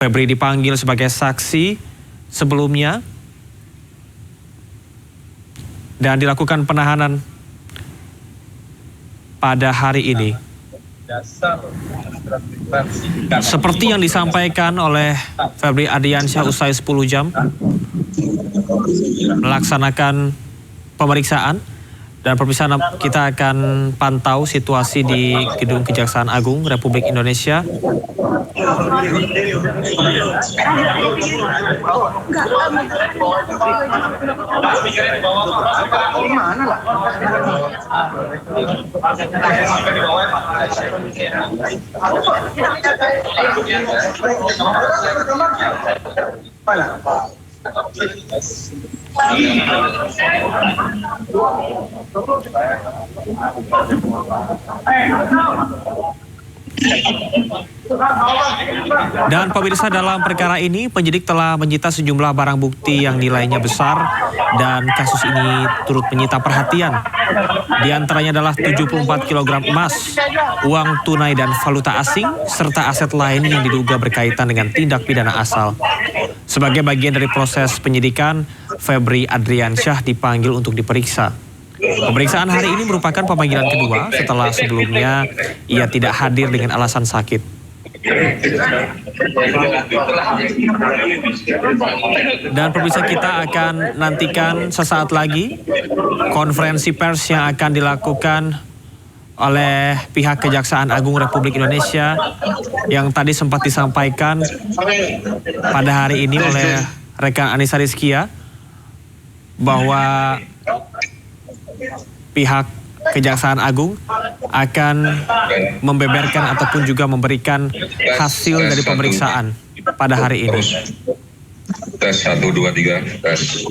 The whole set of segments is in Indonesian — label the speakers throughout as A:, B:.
A: Febri dipanggil sebagai saksi sebelumnya dan dilakukan penahanan pada hari ini. Seperti yang disampaikan oleh Febri Ardiansyah usai 10 jam melaksanakan pemeriksaan dan perpisahan, kita akan pantau situasi di Gedung Kejaksaan Agung Republik Indonesia. Dan pemirsa, dalam perkara ini penyidik telah menyita sejumlah barang bukti yang nilainya besar dan kasus ini turut menyita perhatian. Di antaranya adalah 74 kg emas, uang tunai dan valuta asing, serta aset lain yang diduga berkaitan dengan tindak pidana asal. Sebagai bagian dari proses penyidikan, Febri Ardiansyah dipanggil untuk diperiksa. Pemeriksaan hari ini merupakan pemanggilan kedua setelah sebelumnya ia tidak hadir dengan alasan sakit. Dan pemirsa, kita akan nantikan sesaat lagi konferensi pers yang akan dilakukan oleh pihak Kejaksaan Agung Republik Indonesia yang tadi sempat disampaikan pada hari ini oleh rekan Anissa Rizkia bahwa pihak Kejaksaan Agung akan membeberkan ataupun juga memberikan hasil dari pemeriksaan pada hari ini.
B: Tes 1, 2, 3, tes.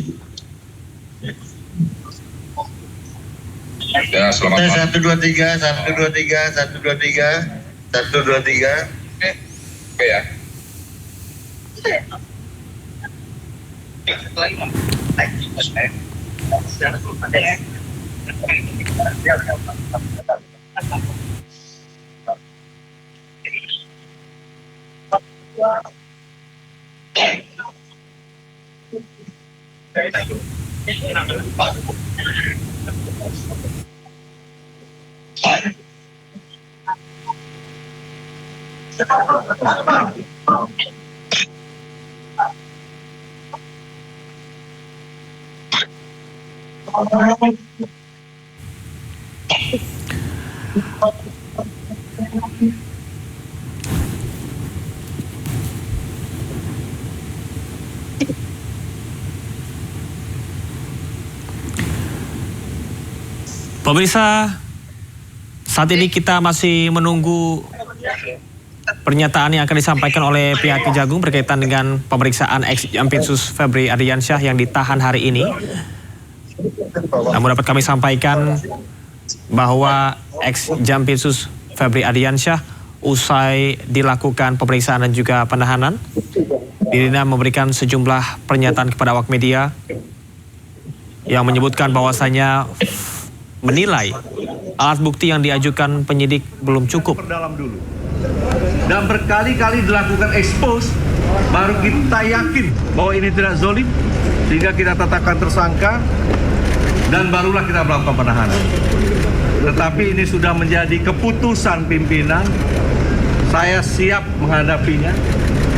B: Ya, selamat malam.
C: 1, 2, 3, 1, 2, 3, 1, 2, 3, 1, 2, 3.
B: Oke ya.
A: Pemirsa, saat ini kita masih menunggu pernyataan yang akan disampaikan oleh pihak Kejagung berkaitan dengan pemeriksaan ex-Jampitsus Febri Ardiansyah yang ditahan hari ini. Namun dapat kami sampaikan bahwa ex-Jampitsus Febri Ardiansyah usai dilakukan pemeriksaan dan juga penahanan, dirinya memberikan sejumlah pernyataan kepada awak media yang menyebutkan bahwasanya menilai alat bukti yang diajukan penyidik belum cukup.
D: Perdalam dulu. Dan berkali-kali dilakukan expose, baru kita yakin bahwa ini tidak zolim, sehingga kita tetapkan tersangka, dan barulah kita melakukan penahanan. Tetapi ini sudah menjadi keputusan pimpinan, saya siap menghadapinya,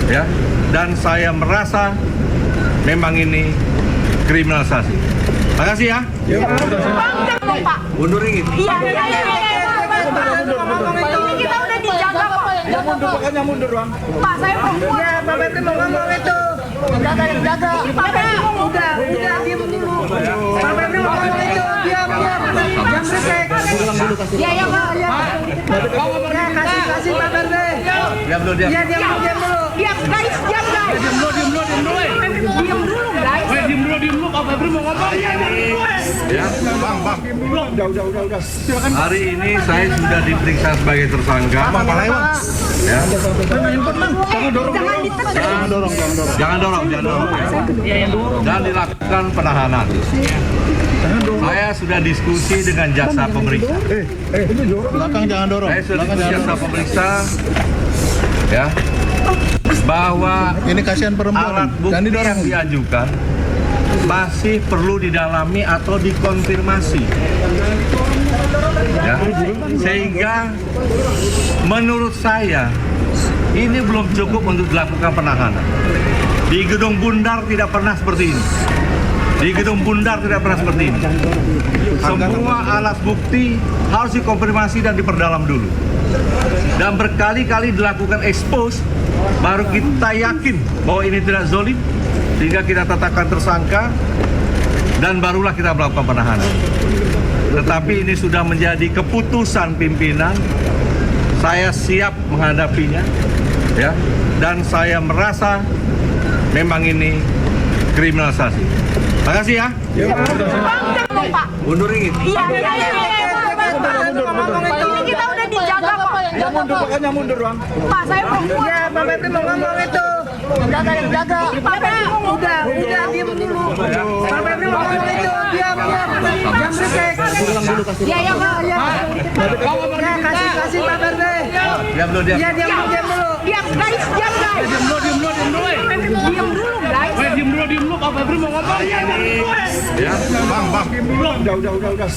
D: ya, dan saya merasa memang ini kriminalisasi. Terima kasih ya. Mundur ini.
E: Iya. Ini kita udah dijaga, Pak.
C: Makanya mundur, Bang.
E: Pak, saya perempuan.
F: Ya, Pak Febri mau ngomong itu.
E: Jaga.
F: Udah, diam dulu. Pak Febri mau ngomong itu, diam. Jangan berisik.
E: Iya, Pak.
F: Ya, kasih Pak Febri.
D: Diam dulu, diam.
F: Ya, diam dulu.
E: Diam, guys.
D: Diam dulu.
E: Diam dulu, guys.
D: Diam dulu, Pak Febri mau ngomong. Ya, Bang.
C: Udah. Silakan.
D: Hari ini saya sudah diperiksa sebagai tersangka. Ya. Jangan dorong. Dan dilakukan penahanan. Saya sudah diskusi dengan jaksa pemeriksa.
C: Belakang jangan dorong.
D: Saya sudah diskusi jaksa pemeriksa. Ya. bahwa
G: Ini kasihan perempuan.
D: alat
G: Jangan
D: bukti
G: didorong.
D: yang diajukan masih perlu didalami atau dikonfirmasi. Ya, sehingga menurut saya ini belum cukup untuk dilakukan penahanan. Di Gedung Bundar tidak pernah seperti ini. Di Gedung Bundar tidak pernah seperti ini. Semua alat bukti harus dikonfirmasi dan diperdalam dulu. Dan berkali-kali dilakukan expose, baru kita yakin bahwa ini tidak zolim, sehingga kita tetapkan tersangka, dan barulah kita melakukan penahanan. Tetapi ini sudah menjadi keputusan pimpinan, saya siap menghadapinya, ya, dan saya merasa memang ini kriminalisasi. Terima kasih ya.
E: Pak.
D: Mundur ini.
E: Iya. Ini kita udah dijaga, Pak.
G: Makanya mundur, Bang.
E: Pak, saya perempuan.
F: Ya, Pak Febri mau ngomong itu.
E: Jaga. Pak Febri mau ngomong.
F: Udah, diam dulu. Pak Febri mau ngomong itu. Diam. Jam break.
E: Iya, Pak.
F: Ya, kasih Pak Febri.
D: Diam dulu, diam.
F: Ya, diam dulu.
E: Diam, guys. Diam dulu, guys.
D: Ya. Udah.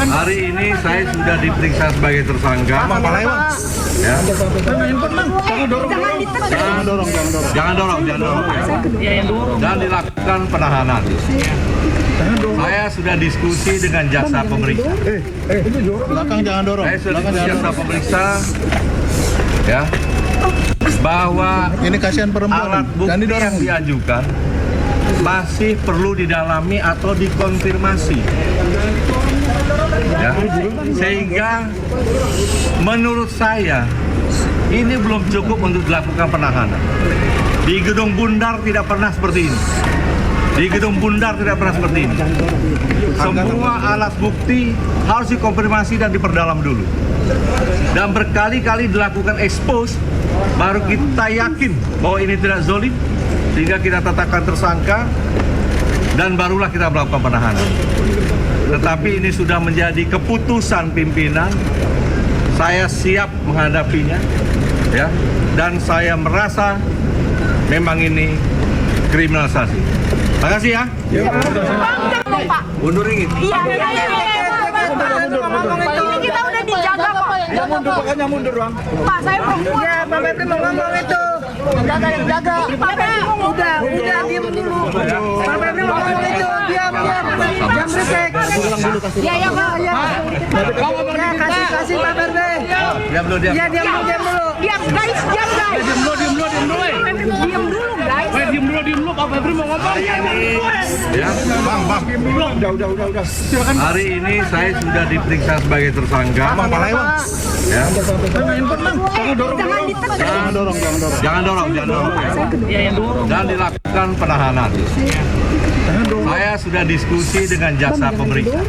D: Hari ini saya sudah diperiksa sebagai tersangka. Ya. Jangan dorong. Ya. Dan dilakukan penahanan. Saya sudah diskusi dengan jasa pemeriksa.
G: Belakang jangan dorong.
D: Saya sudah diskusi jasa pemeriksa. Ya. Bahwa
G: Ini kasihan perempuan.
D: alat
G: Jangan
D: bukti
G: didorong.
D: yang diajukan masih perlu didalami atau dikonfirmasi. Ya. Sehingga menurut saya ini belum cukup untuk dilakukan penahanan. Di Gedung Bundar tidak pernah seperti ini. Di Gedung Bundar tidak pernah seperti ini. Semua alat bukti harus dikonfirmasi dan diperdalam dulu. Dan berkali-kali dilakukan expose, baru kita yakin bahwa ini tidak zolim, sehingga kita tetapkan tersangka, dan barulah kita melakukan penahanan. Tetapi ini sudah menjadi keputusan pimpinan, saya siap menghadapinya, ya, dan saya merasa memang ini kriminalisasi. Terima kasih ya.
E: Pak.
D: Mundur ini.
E: Iya. Ini kita udah dijaga, Pak.
G: Makanya mundur, Bang.
E: Pak, saya perempuan.
F: Ya, Pak Febri mau ngomong itu.
E: Jaga. Pak Febri mau ngomong.
F: Udah, diam dulu. Pak Febri mau ngomong itu. Diam. Jam break.
E: Iya, Pak.
F: Ya, kasih Pak Febri.
D: Diam dulu, diam.
F: Ya, diam dulu.
E: Diam, guys. Diam dulu, guys.
D: Ya.
G: Udah.
D: Hari ini saya sudah diperiksa sebagai tersangka. Ya. Jangan dorong. Ya. Dan dilakukan penahanan. Saya sudah diskusi dengan jasa pemeriksa.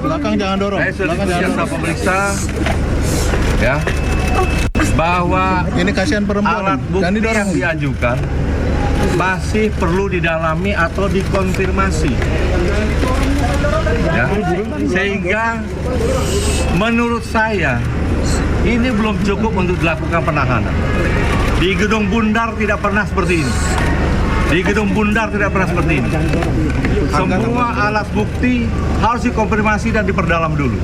G: Belakang jangan dorong.
D: Saya sudah
G: Belakang
D: diskusi
G: jangan
D: jasa
G: dorong.
D: pemeriksa. Ya. Bahwa
G: Ini kasihan perempuan.
D: alat
G: Jangan
D: bukti
G: didorong.
D: yang diajukan masih perlu didalami atau dikonfirmasi. Ya. Sehingga menurut saya ini belum cukup untuk dilakukan penahanan. Di Gedung Bundar tidak pernah seperti ini. Di Gedung Bundar tidak pernah seperti ini. Semua alat bukti harus dikonfirmasi dan diperdalam dulu.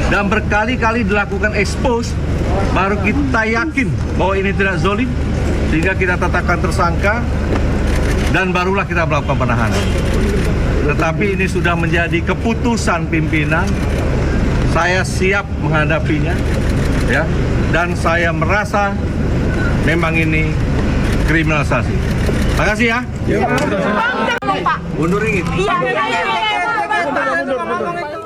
D: Dan berkali-kali dilakukan expose, baru kita yakin bahwa ini tidak zolim, sehingga kita tetapkan tersangka, dan barulah kita melakukan penahanan. Tetapi ini sudah menjadi keputusan pimpinan, saya siap menghadapinya, ya, dan saya merasa memang ini kriminalisasi. Terima kasih ya.
E: Pak.
D: Mundur ini.
E: Iya.
F: Pak Febri mau ngomong itu.